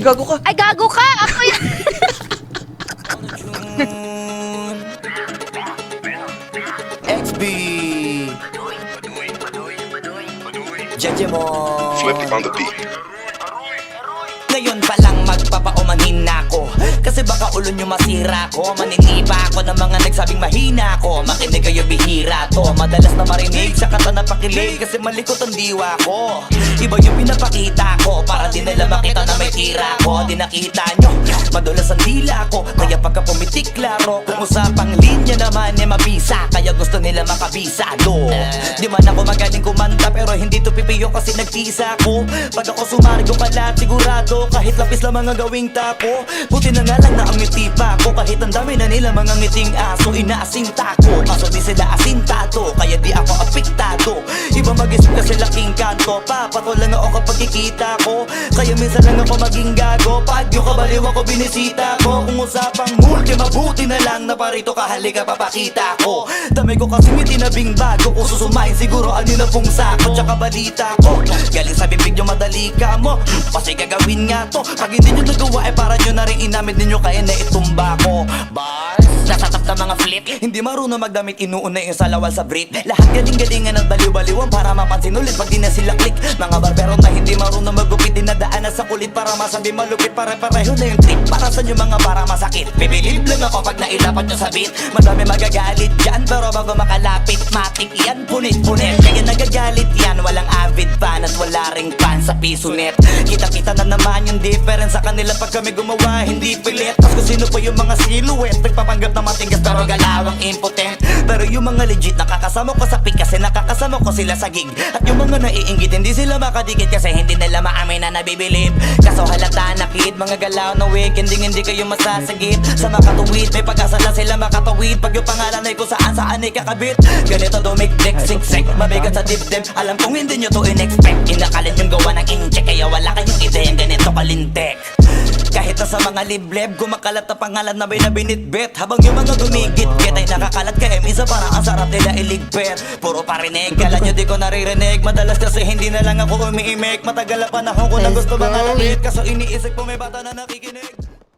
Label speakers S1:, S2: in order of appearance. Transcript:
S1: Gago ka.
S2: Ay, gago ka! Ako yan!
S3: XB Jejemon
S4: Flippy on the beat.
S3: Ngayon pa lang magpapaumanhin na ako, kasi baka ulo nyo masira ko. Maniniba ako ng mga nagsabing mahina ko. Makinig kayo, bihira to. Madalas na marinig sa kata na pakilig, kasi malikot ang diwa ko. Iba yung pinapakita ko, para di nila makita na may tira ko. Di nakita nyo, madulas ang dila ko, kaya pagka pumitik klaro. Kung usapang linya naman eh mabisa, kaya gusto nila makabisado. Di man ako magaling kumanta, pero hindi to pipiyo kasi nagtisa ko. Pag ako sumari ko kalat, sigurado kahit lapis lang mga gawing tapo. Buti na nga lang na ang ngiti pa ko, kahit ang dami na nila mga ngiting aso. Inaasinta ko, kaso di sila asintado, kaya di ako apektado. Iba mag-isip kasi laking kanto, papato lang ako kapag kikita ko. Kaya minsan lang ako maging gago, pag yung kabaliw ako binisita ko. Kung usapang multi, mabuti na lang na parito ka, halika papakita ko. Dami ko kasi may tinabing bago, kung susumain siguro ano na pong sako. Tsaka balita ko, galing sa bibig nyo madali ka mo, kasi gagawin nga to. Pag hindi nyo nagawa ay para nyo na rin inamit ninyo, kaya na itumba ko. Bars, nasatap na mga flip, hindi marunong magdamit, inuuna yung salawal sa Brit. Lahat galing-galingan at baliw-baliwan para mapansin ulit pag di na sila click. Mga barbero na hindi marunong magupit, dinadaan na sa kulit para masabi malupit. Pare-pareho na yung tip, para sa nyo mga para masakit. Bibilib lang ako pag nailapat nyo sa beat. Madami magagalit dyan, pero bago makalapit matik yan, punit-punit. Kaya nagagalit yan, walang avid fan at wala ring fan sa piso net. Kita-kita na naman yung difference sa kanila pag kami gumawa, hindi pilit. Tapos kung sino pa yung mga silhouette, nagpapanggap na matigas pero galawang impotent. Pero yung mga legit nakakasama ko sa pick, kasi nakakasama ko sila sa gig. At yung mga naiinggit, hindi sila makadikit, kasi hindi nila maamin na nabibilib. Kaso halata na kid, mga galaw na wig, hindi kayo masasagip. Sa makatuwid, may pag-asa lang sila makatawid. Pag yung pangalan ay kung saan ay kakabit. Ganito dumikdik, siksik, mabigat sa dibdib. Alam kong hindi nyo to in-expect. Inakalit yung gawa ng incheck, kaya wala kayong ideyang ganito kalintek. Kahit na sa mga libleb, gumakalat na pangalan na may nabinitbit. Habang yung mga gumigit-git ay nakakalat, kaya minsan parang ang sarap nila iligpit. Puro parinig, kala nyo di ko naririnig. Madalas kasi hindi na lang ako umiimik. Matagal na panahon ko na gusto mga langit, kaso iniisip ko may bata na nakikinig.